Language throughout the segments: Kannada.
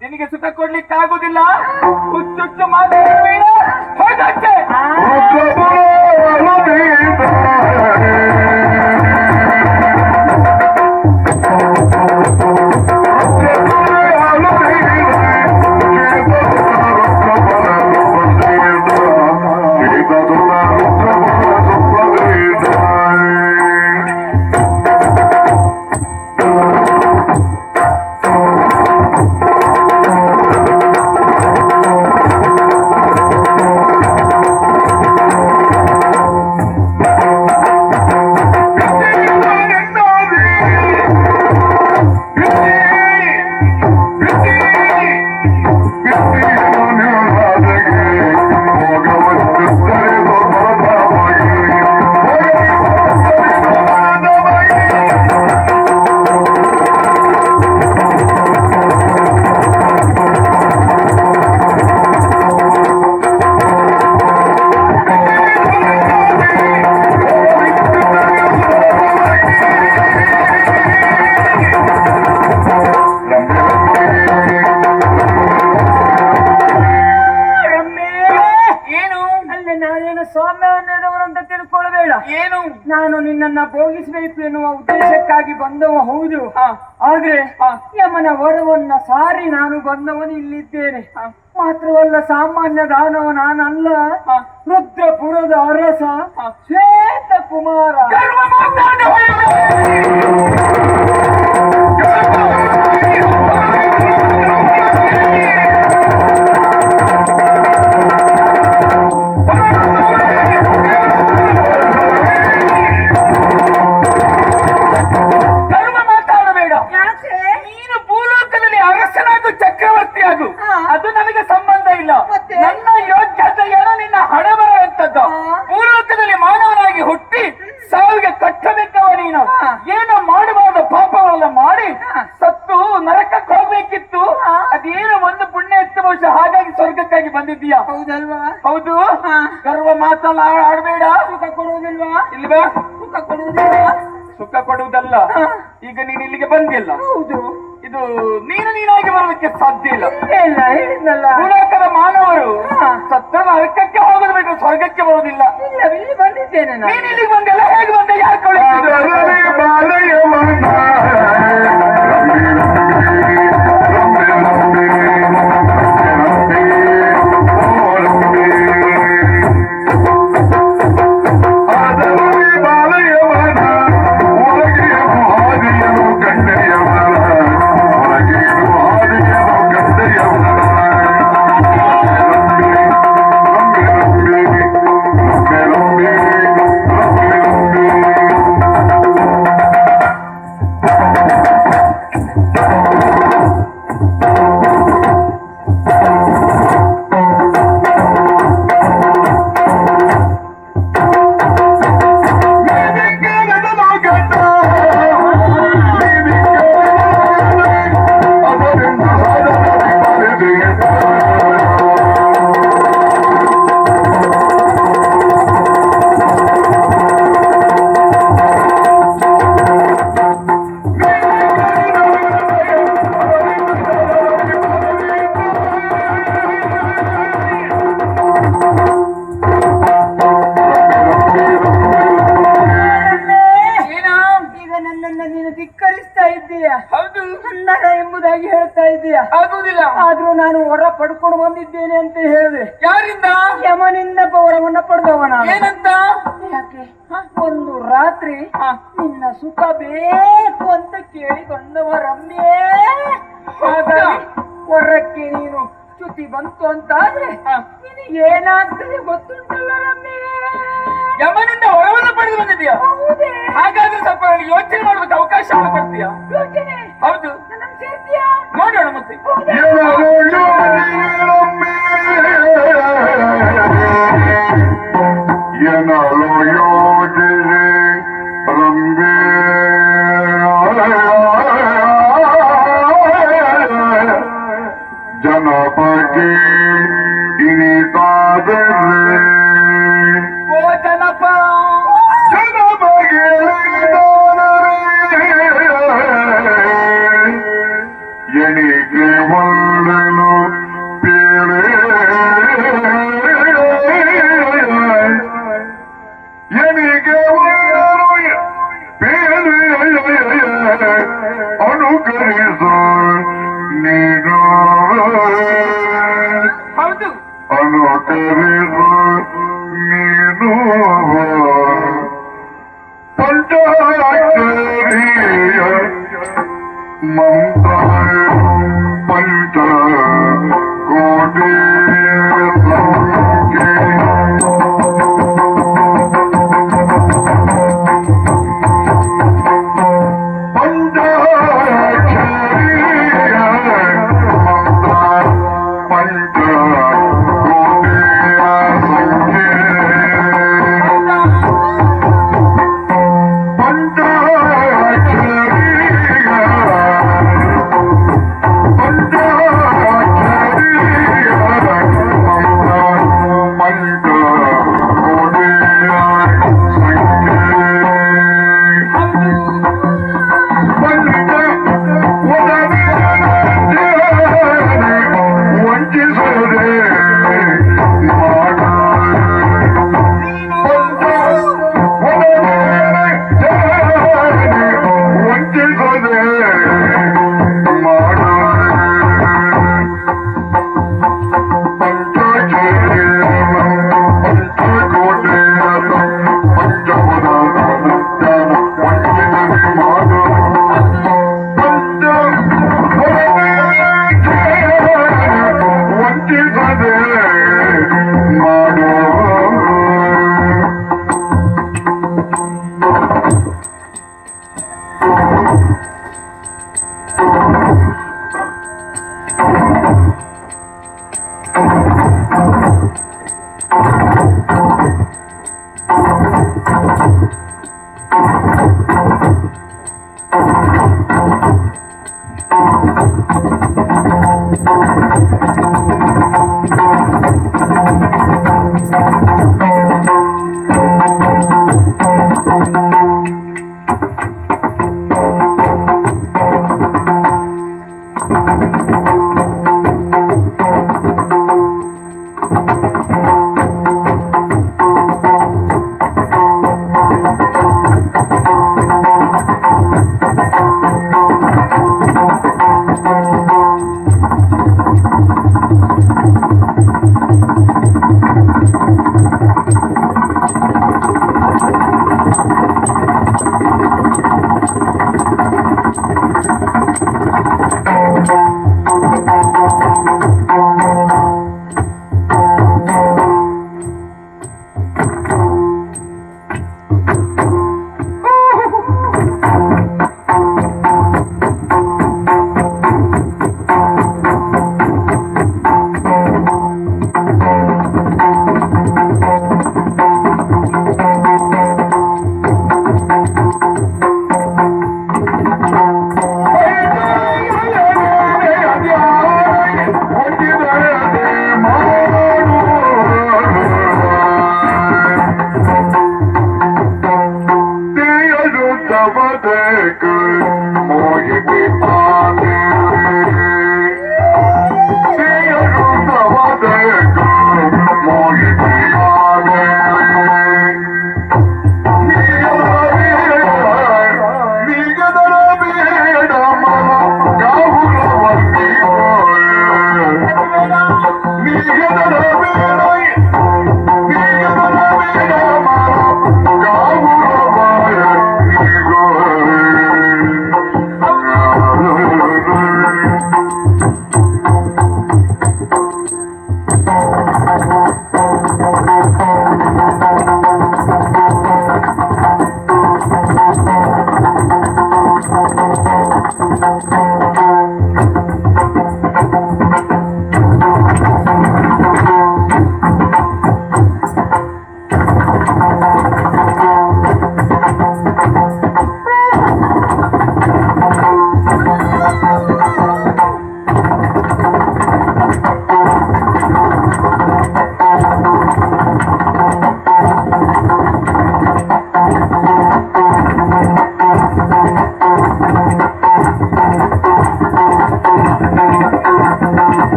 ನಿನಗೆ ಸುಖ ಕೊಡ್ಲಿಕ್ಕಾಗುದಿಲ್ಲ. ಹುಚ್ಚುಚ್ಚು ಮಾತಾಡಬೇಡ, ಹೋಗಕ್ಕೆ. ಸೌಮ್ಯವನ್ನೆದವರಂತ ತಿಳ್ಕೊಳ್ಬೇಡ. ಏನು? ನಾನು ನಿನ್ನನ್ನ ಭೋಗಿಸಬೇಕು ಎನ್ನುವ ಉದ್ದೇಶಕ್ಕಾಗಿ ಬಂದವ ಹೌದು. ಆದ್ರೆ ಯಮನ ವರವನ್ನ ಸಾರಿ ನಾನು ಬಂದವನು ಇಲ್ಲಿದ್ದೇನೆ. ಮಾತ್ರವಲ್ಲ, ಸಾಮಾನ್ಯ ದಾನವ ನಾನಲ್ಲ, ರುದ್ರಪುರದ ಅರಸ ಶ್ವೇತ ಕುಮಾರ. ಚಕ್ರವರ್ತಿಯಾಗು, ಅದು ನನಗೆ ಸಂಬಂಧ ಇಲ್ಲ. ನನ್ನ ಯೋಗ್ಯತೆ ಏನೋ ನಿನ್ನ ಹಣೆ ಬರುವಂತದ್ದು. ಭೂಲೋಕದಲ್ಲಿ ಮಾನವನಾಗಿ ಹುಟ್ಟಿ ಸಾವಿಗೆ ಕಟ್ಟಬೇಕವ ನೀನು. ಏನೋ ಮಾಡಬಾರ್ದು ಪಾಪಗಳೆಲ್ಲ ಮಾಡಿ ಸತ್ತು ನರಕಕ್ಕೆ ಹೋಗ್ಬೇಕಿತ್ತು. ಅದೇನೋ ಒಂದು ಪುಣ್ಯ ಇತ್ತು ಬಹುಶಃ, ಹಾಗಾಗಿ ಸ್ವರ್ಗಕ್ಕಾಗಿ ಬಂದಿದ್ದೀಯಾ? ಹೌದಲ್ವಾ? ಹೌದು. ಗರ್ವ ಮಾತಲ್ಲ ಆಡ್ಬೇಡ. ಸುಖ ಕೊಡುವುದಿಲ್ವಾ? ಇಲ್ವಾ? ಸುಖ ಕೊಡುವುದಿಲ್ವಾ? ಸುಖ ಕೊಡುವುದಲ್ಲ. ಈಗ ನೀನು ಇಲ್ಲಿಗೆ ಬಂದಿಲ್ಲ. ಹೌದು. ಇದು ನೀನಾಗಿ ಬರೋದಕ್ಕೆ ಸಾಧ್ಯ ಇಲ್ಲ. ಹೇಳಿದ್ನಲ್ಲ, ಭೂಲೋಕದ ಮಾನವರು ಸತ್ತ ನರಕಕ್ಕೆ ಹೋಗೋದು ಬಿಟ್ಟು ಸ್ವರ್ಗಕ್ಕೆ ಬರುವುದಿಲ್ಲ. ಇಲ್ಲಿ ಬಂದಿದ್ದೇನೆ ನೀನು ಇಲ್ಲಿಗೆ ಬಂದಿಲ್ಲ. ಹೇಗೆ ಬಂದೆ? ಯಾಕೆ ಕಳಿಸಿದ್ರು? ಆದ್ರೂ ನಾನು ವರ ಪಡ್ಕೊಂಡು ಬಂದಿದ್ದೇನೆ ಅಂತ ಹೇಳಿದೆ. ಯಾರಿಂದ? ಯಮನಿಂದ ವರವನ್ನ ಪಡೆದವನ. ಏನಂತ? ಯಾಕೆ? ಒಂದು ರಾತ್ರಿ ನಿನ್ನ ಸುಖ ಬೇಕು ಅಂತ ಕೇಳಿ ಬಂದವ ರಮ್ಯೆ. ಹಾಗಾಗಿ ವರಕ್ಕೆ ನೀನು ಚ್ಯುತಿ ಬಂತು ಅಂತ ಆದ್ರೆ ನಿನಗೆ ಏನಾಗ್ತದೆ ಗೊತ್ತುಂಟಲ್ಲ ರಮ್ಯೆ? ಯಮನಿಂದ ವರವನ್ನು ಪಡೆದು ಬಂದಿದ್ಯಾ? ಹಾಗಾದ್ರೆ ಸ್ವಲ್ಪ ಯೋಚನೆ ಮಾಡೋದಕ್ಕೆ ಅವಕಾಶ ಕೊಡ್ತೀಯಾ? ಯೋಚನೆ? ಹೌದು. ಸೇರ್ತೀಯಾ? ನೋಡೋಣ ಮತ್ತೆ. ಜನಪಗೆ ಇನಿತಾದರೆ ಓ ಜನಪ ಜನಪಗೆ ಎಣಿಕೆ ಮಾಡಲು ಪೇಳೆ ಎಣಿಕೆ ಮಾಡಲು ಪೇಳೆ ಅನುಕರಿಸು ನೀನು. ಹೌದು. ಅನುಕರಿಸು ನೀನು ಪಂಚಾಕ್ಷರಿಯ ಮಂತ್ರ ಪಂಚ ಕೋಟಿ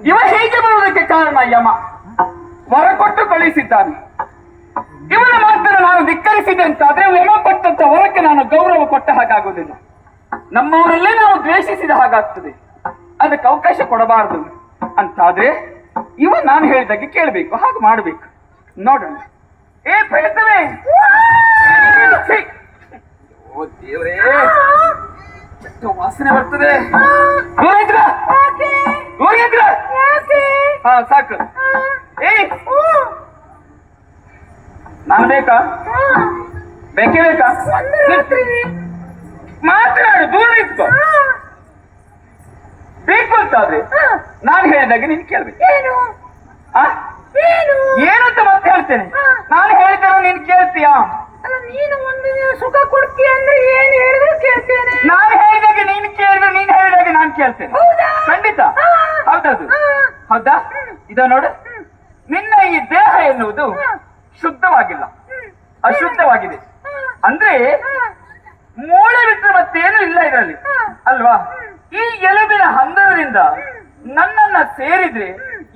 ಇವ ಹೇಗೆ ಬರುವುದಕ್ಕೆ ಕಾರಣ ಯಮ ವರ ಕೊಟ್ಟು ಕಳುಹಿಸಿದ್ದಾನೆ. ಇವನ ಮಾತನ್ನು ನಾನು ಧಿಕ್ಕರಿಸಿದೆ ಅಂತಾದ್ರೆ ಯಮ ಕೊಟ್ಟಂತ ಹೊರಕ್ಕೆ ನಾನು ಗೌರವ ಕೊಟ್ಟ ಹಾಗಾಗುವುದಿಲ್ಲ. ನಮ್ಮವರಲ್ಲೇ ನಾವು ದ್ವೇಷಿಸಿದ ಹಾಗಾಗ್ತದೆ. ಅದಕ್ಕೆ ಅವಕಾಶ ಕೊಡಬಾರದು ಅಂತಾದ್ರೆ ಇವ ನಾನು ಹೇಳಿದಾಗೆ ಕೇಳಬೇಕು, ಹಾಗೆ ಮಾಡಬೇಕು. ನೋಡೋಣ. ಏ ಪ್ರಯತ್ನವೇ, ಓ ದೇವರೇ, ಎಷ್ಟು ವಾಸನೆ ಬರ್ತದೆ. ದೂರ ಇದ್ರ, ದೂರ ಇದ್ರ. ಹಾ ಸಾಕು. ಏ ನಾನು ಬೇಕಾ? ಬೇಕೇ ಬೇಕಾ? ಮಾತನಾಡು, ದೂರ ಇಟ್ಕೋ. ಬೇಕು ಅಂತಾದ್ರೆ ನಾನು ಹೇಳಿದಾಗೆ ನೀನು ಕೇಳ್ಬೇಕು. ಏನಂತ ಮತ್ತೆ ಹೇಳ್ತೇನೆ. ನಾನು ಹೇಳಿದ್ರೆ ನೀನು ಕೇಳ್ತೀಯಾ? ನೀನು ಒಂದು ಸುಖ ಕೊಡ್ತೀಯ ಅಂದ್ರೆ ಏನು ಹೇಳಿದ್ರು ಕೇಳ್ತೇನೆ. ನಾನು ಹೇಳಿದಾಗೆ ನೀನು ಕೇಳಿದ್ರೆ ನೀನು ಹೇಳಿದಾಗೆ ನಾನು ಕೇಳ್ತೇನೆ. ಖಂಡಿತ. ಹೌದೌದು. ಹೌದಾ? ಇದ ನೋಡು, ನಿನ್ನ ಈ ದೇಹ ಎನ್ನುವುದು ಶುದ್ಧವಾಗಿಲ್ಲ, ಅಶುದ್ಧವಾಗಿದೆ. ಅಂದ್ರೆ ಮೂಳೆ ಬಿಟ್ಟರೆ ಮತ್ತೇನು ಇಲ್ಲ ಇದರಲ್ಲಿ ಅಲ್ವಾ? ಈ ಎಲುಬಿನ ಹಂದರದಿಂದ ನನ್ನನ್ನ ಸೇರಿದ್ರೆ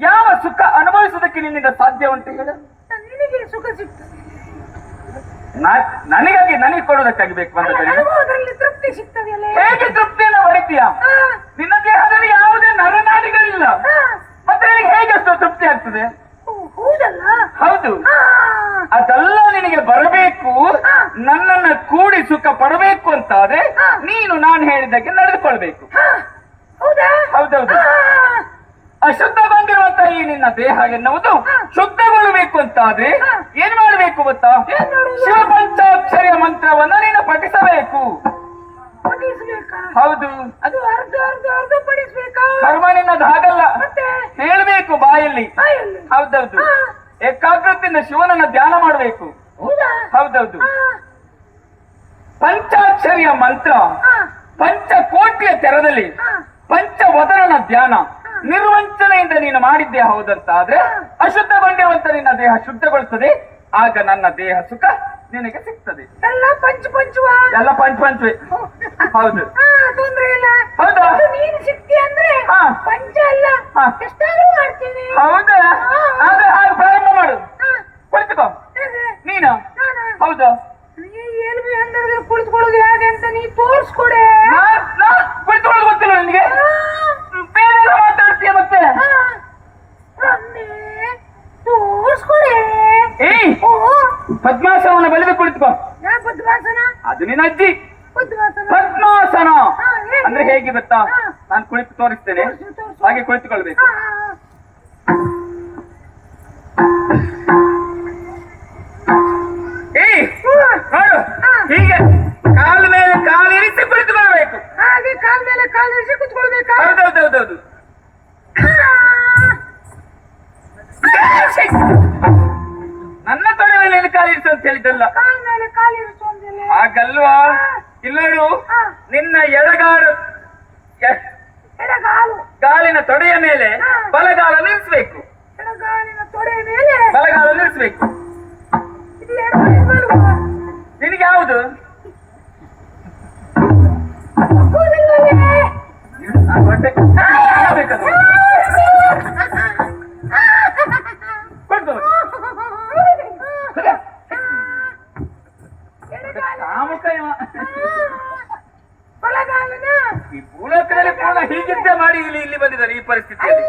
ಯಾವ ಸುಖ ಅನುಭವಿಸುವುದಕ್ಕೆ ನಿನ್ನಿಂದ ಸಾಧ್ಯ ಉಂಟು ಹೇಳು? ನಿನಗೆ ಸುಖ ಸಿಗ್ತದೆ, ನನಗೆ ಕೊಡೋದಕ್ಕಾಗಿ ಬೇಕು ಬಂದದ್ದು. ಅದರಲ್ಲಿ ತೃಪ್ತಿ ಸಿಗ್ತದೆಯಲ್ಲ. ಹೇಗೆ ತೃಪ್ತಿಯನ್ನು ಹೊಡಿತೀಯ? ನಿನ್ನ ದೇಹದಲ್ಲಿ ಯಾವುದೇ ನರನಾಡಿಗಳಿಲ್ಲ, ಮತ್ತೆ ಹೇಗೆ ಅಷ್ಟು ತೃಪ್ತಿ ಆಗ್ತದೆ? ಹೌದಲ್ಲ? ಹೌದು. ಅದೆಲ್ಲ ನಿನಗೆ ಬರಬೇಕು, ನನ್ನನ್ನ ಕೂಡಿ ಸುಖ ಪಡಬೇಕು ಅಂತಾದ್ರೆ ನೀನು ನಾನು ಹೇಳಿದ್ದಕ್ಕೆ ನಡೆದುಕೊಳ್ಬೇಕು. ಹೌದಾ? ಹೌದೌದು. ಅಶುದ್ಧವಾಗಿರುವಂತ ಈ ನಿನ್ನ ದೇಹ ಎನ್ನುವುದು ಶುದ್ಧಗೊಳ್ಳಬೇಕು ಅಂತಾದ್ರೆ ಏನ್ ಮಾಡಬೇಕು ಗೊತ್ತಾ? ಶಿವಪಂಚಾಕ್ಷರಿಯ ಮಂತ್ರವನ್ನ ನೀನು ಪಠಿಸಬೇಕು. ಹೌದು. ಅದು ಅರ್ಧ ಅರ್ಧ ಅರ್ಧ ಪಡಿಸ್ಬೇಕಾ? ಕರ್ಮ ನಿನ್ನದು ಹಾಗಲ್ಲ, ಹೇಳ್ಬೇಕು ಬಾಯಲ್ಲಿ. ಹೌದೌದು. ಏಕಾಗ್ರತೆಯಿಂದ ಶಿವನನ್ನ ಧ್ಯಾನ ಮಾಡಬೇಕು. ಹೌದೌದು. ಪಂಚಾಕ್ಷರಿಯ ಮಂತ್ರ ಪಂಚಕೋಟಿಯ ತೆರದಲ್ಲಿ ಪಂಚವದನನ ಧ್ಯಾನ ನಿರ್ವಂಚನೆಯಿಂದ ನೀನು ಮಾಡಿದ್ದೇ ಹೌದಂತಾದ್ರೆ ಅಶುದ್ಧಗೊಂಡಿರುವಂತ ನಿನ್ನ ದೇಹ ಶುದ್ಧಗೊಳ್ತದೆ. ಆಗ ನನ್ನ ದೇಹ ಸುಖ ನಿನಗೆ ಸಿಗ್ತದೆ. ಎಲ್ಲ ಪಂಚುವ ಎಲ್ಲ ಪಂಚುವೆ. ಹೌದು. ತೊಂದ್ರೆ ಇಲ್ಲ. ಹೌದಾ? ನೀನು ಸಿಕ್ತಿ ಅಂದ್ರೆ ಪಂಚ ಅಲ್ಲ, ಎಷ್ಟಾದ್ರೂ ಮಾಡ್ತೀನಿ. ಹೌದಾ? ಆದ್ರೆ ಹಾಗೆ ಪ್ರಾರಂಭ ಮಾಡು. ಕುಳಿತುಕೋ. ನೀನು? ಹೌದಾ? ಏನು ಅಂದ್ರೆ ಕುಳಿತುಕೊಳ್ಳೋದು ಹೇಗೆ ಅಂತ ನೀ ತೋರಿಸ್ಕೊಡೆ. ಕುಳಿತುಕೊಳ್ಳೋದು ಗೊತ್ತಿಲ್ಲ ನಿನಗೆ? ಬೇರೆ ಮಾತಾಡ್ತೀಯ ಮತ್ತೆ? ತೋರಿಸ್ಕೊಡೆ. ಪದ್ಮಾಸನ ಬಲಿದು ಕುಳಿತುಕೋ. ಪದ್ಮಾಸನ? ಅದು ನಿನ್ನ ಅಜ್ಜಿ. ಪದ್ಮಾಸನ ಪದ್ಮಾಸನ ಅಂದ್ರೆ ಹೇಗೆ ಗೊತ್ತಾ? ನಾನು ಕುಳಿತು ತೋರಿಸ್ತೇನೆ, ಹಾಗೆ ಕುಳಿತುಕೊಳ್ಬೇಕು. ನೋಡು, ಹೀಗೆ ಕಾಲ ಮೇಲೆ ಕಾಲಿರಿಸಿ ಕುಳಿತುಕೊಳ್ಬೇಕು. ಹಾಗೆ ಕಾಲ ಮೇಲೆ ಕಾಲಿರಿಸಿ ಕುತ್ಕೊಳ್ಬೇಕಾ? ಹೌದೌದೌದೌದು. ನನ್ನ ತೊಡೆ ಮೇಲೆ ಕಾಲಿರಿಸು ಅಂತ ಹೇಳಿದ್ದಲ್ಲ. ಕಾಲ ಮೇಲೆ ಕಾಲಿರಿಸು ಅಂದಿಲ್ಲ. ಹಾಗಲ್ವಾ? ಇಲ್ಲೋಡು, ನಿನ್ನ ಎಡಗಾಲು ಗಾಲಿನ ತೊಡೆಯ ಮೇಲೆ ಬಲಗಾಲ ನಿಲ್ಲಿಸ್ಬೇಕು. ಎಡಗಾಲಿನ ತೊಡೆಯ ಮೇಲೆ ಬಲಗಾಲ ನಿಲ್ಲಿಸ್ಬೇಕು. ಇದು ಎಡಗಾಲು. ನಿನಗೆ ಯಾವುದು? ಈ ಭೂಲೋಕದಲ್ಲಿ ಪೂರ್ಣ ಹೀಗಿದ್ದೇ ಮಾಡಿ ಇಲ್ಲಿ ಬಂದಿದ್ದಾರೆ. ಈ ಪರಿಸ್ಥಿತಿಯಲ್ಲಿ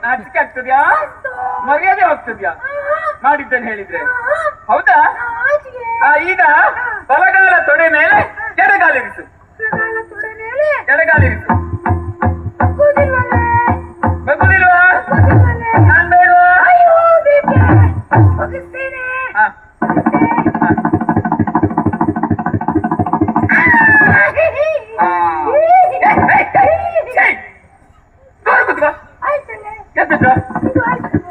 ನಾಚಿಕೆ ಆಗ್ತದ್ಯಾ? ಮರ್ಯಾದೆ ಹೋಗ್ತದ್ಯಾ ಮಾಡಿದ್ದೇನೆ ಹೇಳಿದ್ರೆ? ಹೌದಾ? ಈಗ ಬಲಗಾಲ ತೊಡೆ ಮೇಲೆ ಎಡಗಾಲಿರಿಸು. ಎಡಗಾಲಿರಿಸು. ಬಗ್ಗುದಿಲ್ವಾ? ನಾನ್ ಬೇಡವಾ?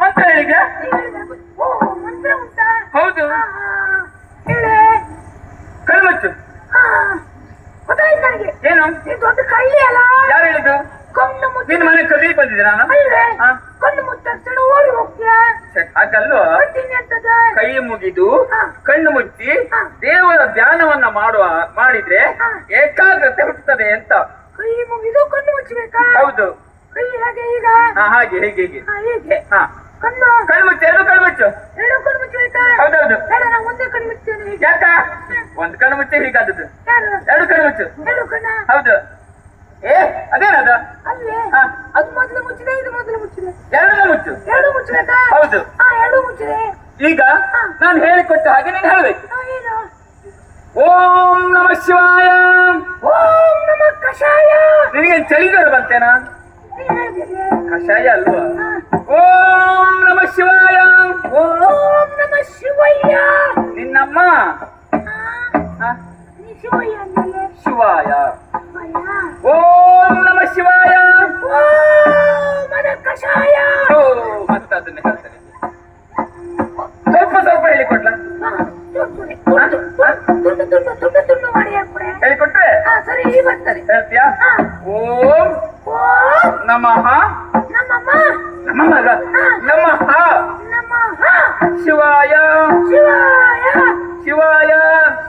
ಮಂತ್ರ ಹೇಳಿದ್ಯಾ? ಹೌದು. ಕಣ್ಮುಚ್ಚು. ಏನು? ದೊಡ್ಡ ಕಳ್ಳಿ ಅಲ್ಲ? ಯಾರು ಹೇಳಿದ್ದು? ನಿನ್ನ ಮನೆ ಕಲಿ ಬಂದಿದ್ದೆ ನಾನು. ಕಣ್ಣು ಮುಚ್ಚಿದ ಓಡಿ ಹೋಗ್ತೀಯಾ? ಹಾಗಲ್ವ? ಕೈ ಮುಗಿದು ಕಣ್ಣು ಮುಚ್ಚಿ ದೇವರ ಧ್ಯಾನವನ್ನ ಮಾಡಿದ್ರೆ ಏಕಾಗ್ರತೆ ಹುಟ್ಟುತ್ತದೆ ಅಂತ. ಕೈ ಮುಗಿದು ಕಣ್ಣು ಮುಚ್ಚಬೇಕಾ? ಹೌದು. ಕೈ ಹಾಗೆ ಈಗ ಹಾಗೆ ಹೇಗೆ ಹೀಗೆ. ಹಾ ಕಣ್ಣು ಕಣ್ಣು ಮುಚ್ಚು, ಎರಡು ಕಣ್ಣು ಮುಚ್ಚು. ಎರಡು ಕಣ್ಣು ಮುಚ್ಚೋಯ್ತಾ? ಹೌದೌದು. ಬೇಡ, ನಾನು ಒಂದೇ ಕಣ್ಣು ಮುಚ್ತೇನೆ. ಯಾಕ? ಒಂದು ಕಣ್ಣು ಮುಚ್ಚೆ ಹೀಗಾದದ್ದು. ಯಾರು? ಎರಡು ಕಣ್ಣು ಮುಚ್ಚು. ಎರಡು ಕಣ್ಣ? ಹೌದು. ಏ ಅದೇನದ? ಅಲ್ಲೇ ಹಾ. ಅದು ಮೊದಲು ಮುಚ್ಚಿದೆ, ಇದು ಮೊದಲು ಮುಚ್ಚಿದೆ. ಎರಡನ್ನೂ ಮುಚ್ಚು. ಎರಡು ಮುಚ್ಚಬೇಕಾ? ಹೌದು. ಹಾ, ಎರಡು ಮುಚ್ಚಿದೆ. ಈಗ ನಾನು ಹೇಳಿಕೊಟ್ಟ ಹಾಗೆ ನೀನು ಹೇಳ್ಬೇಕು. ಏನು? ಓಂ ನಮ ಶಿವಾಯ. ಓಂ ನಮಃ ಕಷಾಯ. ನಿನಗೆ ಚಳಿಗಾರ ಬಂತೇನಾ? ನೀನ್ ಹೇಳ್ತಿದ್ಯೆ. ಕಷಾಯ ಅಲ್ವಾ? ಓಂ ನಮ ಶಿವಾಯ. ಓಂ ನಮಃ ಶಿವಯ್ಯ. ನಿನ್ನಮ್ಮ ಆ, ನೀ ಶಿವಯ್ಯ ಅಂದಲೆ. ಶಿವಾಯ. ಶಿವಯ್ಯ. ಓಂ ನಮ ಶಿವಾಯ. ಓಂ ನಮಃ ಕಷಾಯ. ಓ ಮತ್ತೆ ಅದನ್ನೇ ಹೇಳ್ತೇನೆ. ಸ್ವಲ್ಪ ಸ್ವಲ್ಪ ಹೇಳಿಕೊಟ್ಲ? ಹಾ, ತುಂಡು ಮಾಡಿ ಹಾಕ್ಬಿಡೆ. ಹೇಳಿಕೊಟ್ರೆ ಹಾ, ಸರಿ, ಈ ಬರ್ತದೆ. ಹೇಳ್ತೀಯಾ? ಹಾ. ಓಂ ಓಂ ನಮಃ ನಮಃ ನಮಃ ಅಲ್ಲ, ನಮಃ ನಮಃ ಶಿವಾಯ. ಶಿವಾಯ. ಶಿವಾಯ.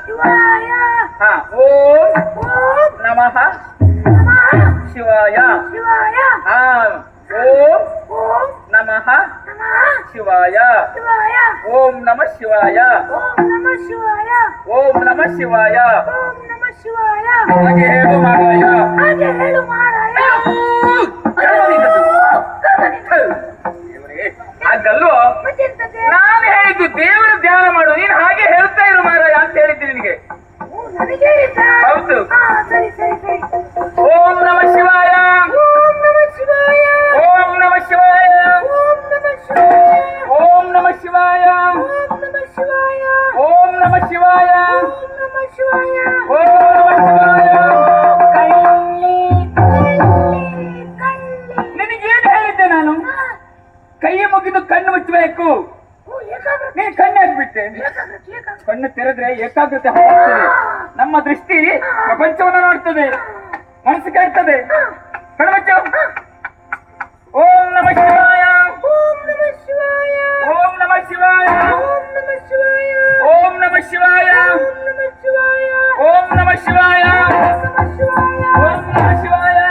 ಶಿವಾಯ. ಹಾ. ಓಂ ಓಂ ನಮಃ ನಮಃ ಶಿವಾಯ. ಶಿವಾಯ. ಹಾ. ಓಂ ಓಂ ನಮಃ ನಮಃ ಶಿವಾಯ. ಶಿವಾಯ. ಓಂ ನಮಃ ಶಿವಾಯ. ಓಂ ನಮಃ ಶಿವಾಯ. ಓಂ ನಮಃ ಶಿವಾಯ. ಓಂ ನಮಃ ಶಿವಾಯ. ಹಾಗೆ ಹೇಳು ಮಾರಾಯ. ಹಾಗೆ ಹೇಳು ಮಾರಾಯ. ಹಾಗಲ್ವೋ? ಮತ್ತೆಂತದೆ? ನಾನು ಹೇಳಿದ್ದು ದೇವರ ಧ್ಯಾನ ಮಾಡು, ನೀನು ಹಾಗೆ ಹೇಳ್ತಾ ಇರು ಮಾರಾಯ ಅಂತ ಹೇಳಿದ್ದೀನಿ ನಿನಗೆ. ಓ, ನನಗೆ ಹೇಳಿದ್ದಾ? ಹೌದು. ಹಾ, ಸರಿ ಸರಿ ಸರಿ. ಓಂ ನಮಃ ಶಿವಾಯ. ಓಂ ನಮಃ ಶಿವಾಯ. ಓಂ ನಮಃ ಶಿವಾಯ. ಓಂ ನಮಃ ಶಿವಾಯ. ಓಂ ನಮಃ ಶಿವಾಯ. ಓಂ ನಮಃ ಶಿವಾಯ. ಓಂ ನಮಃ ಶಿವಾಯ. ಓಂ ನಮಃ ಶಿವಾಯ. ಓಂ ನಮಃ ಶಿವಾಯ. ಕಳ್ಳಿ ಕಳ್ಳಿ ಕಳ್ಳಿ. ನಿನಗೇನು ಹೇಳಿದ್ದೆ ನಾನು? ಹಾ. ಕೈ ಮುಗಿದು ಕಣ್ಣು ಮುಚ್ಚಬೇಕು. ಓ, ಏಕಾಗ್ರತೆ. ನೀನ್ ಕಣ್ಣು ಹಾಕ್ಬಿಟ್ಟೆ. ಏಕಾಗ್ರತೆ, ಏಕಾಗ್ರತೆ. ಕಣ್ಣು ತೆರೆದ್ರೆ ಏಕಾಗ್ರತೆ ಹಾಳಾಗ್ತದೆ. ನಮ್ಮ ದೃಷ್ಟಿ ಪ್ರಪಂಚವನ್ನು ನೋಡ್ತದೆ, ಮನಸ್ಸು ಕೇಳ್ತದೆ. ಕಣ್ಣು ಮುಚ್ಚು. ಓಂ ನಮಃ ಶಿವಾಯ. ಓಂ ನಮಃ ಶಿವಾಯ. ಓಂ ನಮಃ ಶಿವಾಯ. ಓಂ ನಮಃ ಶಿವಾಯ. ಓಂ ನಮಃ ಶಿವಾಯ. ಓಂ ನಮಃ ಶಿವಾಯ. ಓಂ ನಮಃ ಶಿವಾಯ. ನಮಃ ಶಿವಾಯ. ಓಂ ನಮಃ ಶಿವಾಯ. ಓಂ ನಮಃ ಶಿವಾಯ. ಓಂ ನಮಃ ಶಿವಾಯ.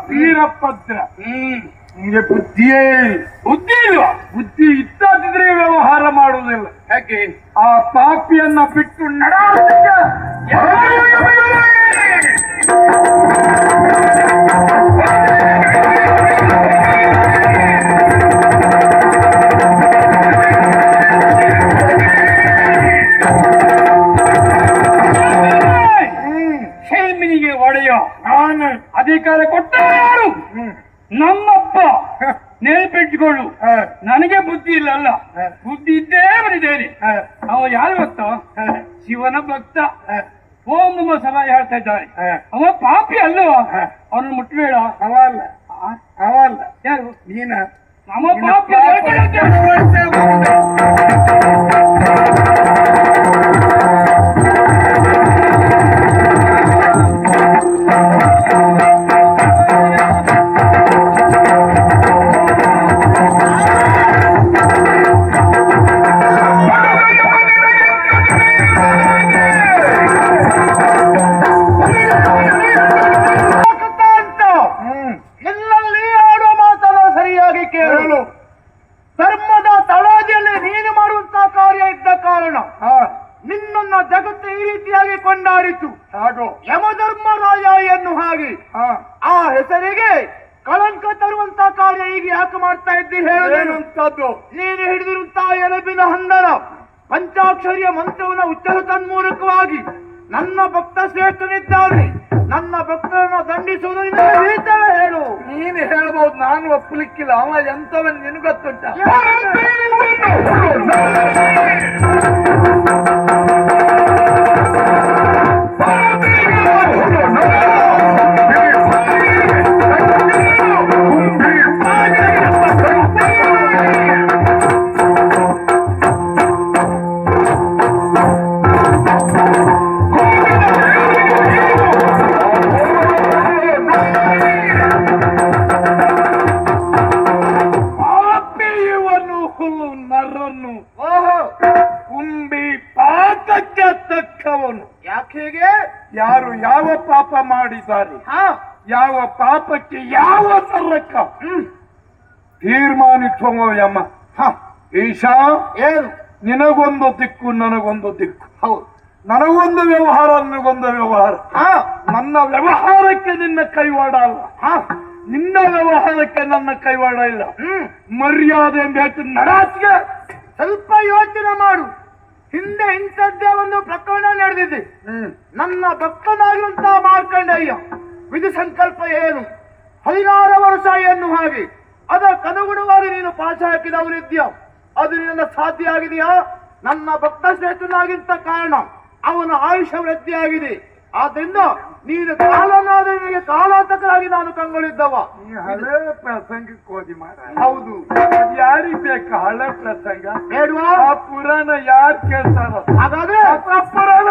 ವೀರಭದ್ರ. ನಿಮಗೆ ಬುದ್ಧಿಯೇ ಇಲ್ಲ. ಬುದ್ಧಿ ಇಲ್ವಾ? ಬುದ್ಧಿ ಇದ್ದಾದಿದ್ರೆ ವ್ಯವಹಾರ ಮಾಡುವುದಿಲ್ಲ. ಯಾಕೆ? ಆ ಪಾಪಿಯನ್ನ ಬಿಟ್ಟು ನಡ. ಶೈಮಿನಿಗೆ ಒಡೆಯೋ ನಾನು ಅಧಿಕಾರ ಕೊಟ್ಟ ಯಾರು? ನಮ್ಮಪ್ಪ. ನೆನಪಿಟ್ಟುಕೊಳ್ಳು, ನನಗೆ ಬುದ್ಧಿ ಇಲ್ಲ ಅಲ್ಲ, ಬುದ್ಧಿ ಇದ್ದೇ ಬಂದಿದ್ದೇನೆ. ಅವ ಯಾರು ಗೊತ್ತಾ? ಶಿವನ ಭಕ್ತ. ಓಂ ನಮ ಸಭಾ ಹೇಳ್ತಾ ಇದ್ದಾರೆ. ಅವ ಪಾಪಿ ಅಲ್ಲವ, ಅವನನ್ನು ಮುಟ್ಟಬೇಡ. ಅವಲ್ಲ ಅವಲ್ಲ, ಯಾರು? ನೀನ ನಮ್ಮ ಪಾಪಿ. ಎಲ್ಲಲ್ಲಿ ಆಡೋ ಮಾತನ್ನು ಸರಿಯಾಗಿ ಕೇಳಲು. ಧರ್ಮದ ತಳಹದಿಯಲ್ಲಿ ನೀನು ಮಾಡುವಂತಹ ಕಾರ್ಯ ಇದ್ದ ಕಾರಣ ನಿನ್ನನ್ನ ಜಗತ್ತು ಈ ರೀತಿಯಾಗಿ ಕೊಂಡಾಡಿತು. ಹಾಗೂ ಯಮಧರ್ಮರಾಯ ಎನ್ನು ಹಾಗೆ ಆ ಹೆಸರಿಗೆ ಕಳಂಕ ತರುವಂತ ಕಾರ್ಯ ಈಗ ಯಾಕೆ ಮಾಡ್ತಾ ಇದ್ದಿ ಹೇಳುವಂತದ್ದು? ನೀನು ಹಿಡಿದಿರುವಂತಹ ಎಲಬಿನ ಹಂದರ ಪಂಚಾಕ್ಷರಿಯ ಮಂತ್ರವನ್ನು ಉಚ್ಚರ ತನ್ಮೂಲಕವಾಗಿ ನನ್ನ ಭಕ್ತ ಶ್ರೇಷ್ಠನಿದ್ದಾನೆ, ನನ್ನ ಭಕ್ತರನ್ನು ದಂಡಿಸುವುದರಿಂದ ಹೇಳು. ನೀನು ಹೇಳ್ಬಹುದು, ನಾನು ಒಪ್ಪಲಿಕ್ಕಿಲ್ಲ. ಅವ ಎಂತವನ್ ನಿನಗೊತ್ತುಂಟ? ಕುಂಬಿ ಪಾತಕ್ಕೆ ತಕ್ಕವನು. ಯಾಕೆ? ಯಾರು ಯಾವ ಪಾಪ ಮಾಡಿದ್ದಾರೆ, ಯಾವ ಪಾಪಕ್ಕೆ ಯಾವ ಸರಕ ತೀರ್ಮಾನಿಸುವ ಯಮ. ಈಶಾ, ಏನು ನಿನಗೊಂದು ದಿಕ್ಕು, ನನಗೊಂದು ದಿಕ್ಕು. ಹೌದು, ನನಗೊಂದು ವ್ಯವಹಾರ, ನನಗೊಂದು ವ್ಯವಹಾರ. ನನ್ನ ವ್ಯವಹಾರಕ್ಕೆ ನಿನ್ನ ಕೈವಾಡ ಅಲ್ಲ, ನಿನ್ನ ವ್ಯವಹಾರಕ್ಕೆ ನನ್ನ ಕೈವಾಡ ಇಲ್ಲ. ಮರ್ಯಾದೆ ಎಂಬ ನಡಾಚಿಗೆ ಸ್ವಲ್ಪ ಯೋಚನೆ ಮಾಡು. ಹಿಂದೆ ಇಂಥದ್ದೇ ಒಂದು ಪ್ರಕರಣ ನಡೆದಿದೆ. ನನ್ನ ಭಕ್ತನಾಗಿರುವಂತಹ ಮಾರ್ಕಂಡಯ್ಯ ವಿಧಿ ಸಂಕಲ್ಪ ಏನು 16 ವರ್ಷ ಎನ್ನು ಹಾಗೆ ಅದಕ್ಕನುಗುಣವಾಗಿ ನೀನು ಪಾಶ ಹಾಕಿದವನಿದ್ಯಾ? ಅದು ನಿನ್ನ ಸಾಧ್ಯ ಆಗಿದೆಯಾ? ನನ್ನ ಭಕ್ತ ಶ್ರೇಷ್ಠನಾಗಿಂತ ಕಾರಣ ಅವನ ಆಯುಷ್ಯ ವೃದ್ಧಿಯಾಗಿದೆ. ಆದ್ರಿಂದ ನೀನು ಕಾಲನಾದ ನಿನಗೆ ಕಾಲಾಂತಕರಾಗಿ ನಾನು ಕಂಗೊಳಿದ್ದವ. ಹಳೆ ಪ್ರಸಂಗಕ್ಕೆ ಹೋಗಿ ಮಾಡ. ಹೌದು, ಯಾರಿಗೆ ಬೇಕು ಹಳೆ ಪ್ರಸಂಗ? ಬೇಡವಾ? ಆ ಪುರಾಣ ಯಾರು ಕೇಳ್ತಾರ? ಹಾಗಾದ್ರೆ ಪುರಾಣ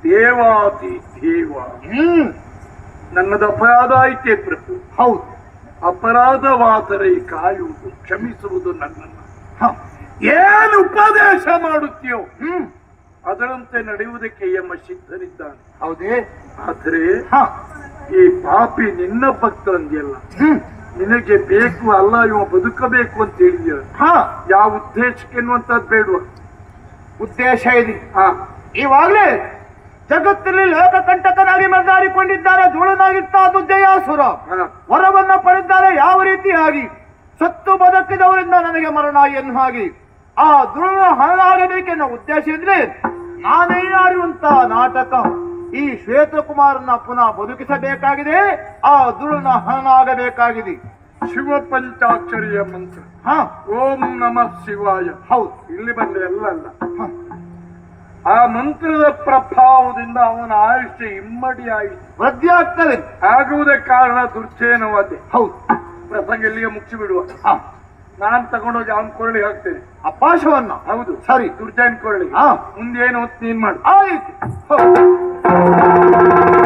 ದೇವಾದಿ ದೇವ. ನನ್ನದು ಅಪರಾಧ ಐತೆ ಪ್ರಭು. ಹೌದು, ಅಪರಾಧವಾದರೆ ಕಾಯುವುದು, ಕ್ಷಮಿಸುವುದು ನನ್ನನ್ನು. ಏನು ಉಪದೇಶ ಮಾಡುತ್ತೀಯೋ ಅದರಂತೆ ನಡೆಯುವುದಕ್ಕೆ ಯಮ ಸಿದ್ಧನಿದ್ದಾನೆ. ಹೌದೇ? ಆದ್ರೆ ಈ ಪಾಪಿ ನಿನ್ನ ಭಕ್ತ ಅಂದ್ಯಲ್ಲ, ನಿನಗೆ ಬೇಕು ಅಲ್ಲ, ಇವ ಬದುಕಬೇಕು ಅಂತ ಹೇಳಿದ್ಯ. ಯಾವ ಉದ್ದೇಶಕ್ಕೆ ಎನ್ನುವಂತದ್ದು ಬೇಡುವ ಉದ್ದೇಶ ಇದೆ. ಇವಾಗಲೇ ಜಗತ್ತಿನಲ್ಲಿ ಲೋಕಕಂಟಕನಾಗಿ ಮೆರೆದಾಡಿಕೊಂಡಿದ್ದಾರೆ ಧೂಳನಾಗಿರ್ತಾ ದುರ್ಜಯಾಸುರ. ವರವನ್ನ ಪಡೆದಿದ್ದಾರೆ ಯಾವ ರೀತಿಯಾಗಿ? ಸತ್ತು ಬದುಕಿದವರಿಂದ ನನಗೆ ಮರಣ ಎನ್ನು ಹಾಗೆ ಆ ಧೂಳನ ಹಣನಾಗಬೇಕೆನ್ನೋ ಉದ್ದೇಶ ಇದ್ರೆ ನಾನೇ ಆಡುವಂತಹ ನಾಟಕ ಈ ಶ್ವೇತಕುಮಾರನ ಪುನಃ ಬದುಕಿಸಬೇಕಾಗಿದೆ. ಆ ಧೂಳನ ಹಣನಾಗಬೇಕಾಗಿದೆ. ಶಿವ ಪಂಚಾಕ್ಷರಿಯ ಮಂತ್ರ ಓಂ ನಮಃ ಶಿವಾಯ. ಹೌದು, ಇಲ್ಲಿ ಬಂದ ಎಲ್ಲ ಅಲ್ಲ. ಆ ಮಂತ್ರದ ಪ್ರಭಾವದಿಂದ ಅವನ ಆಯುಷ್ಯ ಇಮ್ಮಡಿ ಆಯಿತು, ವೃದ್ಧಿ ಆಗ್ತದೆ. ಆಗುವುದಕ್ಕೆ ಕಾರಣ ದುರ್ಚೇನವಾದೆ. ಹೌದು, ಪ್ರಸಂಗ ಇಲ್ಲಿಗೆ ಮುಗಿಸಿ ಬಿಡುವ. ನಾನ್ ತಗೊಂಡೋಗಿ ಅವನ್ ಕೊರಳಿಗೆ ಹಾಕ್ತೇನೆ. ಆ ಪಾಶವನ್ನ? ಹೌದು. ಸರಿ. ದುರ್ಜಯನ್ ಕೊರಳಿಗೆ. ಹಾ. ಮುಂದೇನು ನೀನ್ ಮಾಡು. ಆಯ್ತು.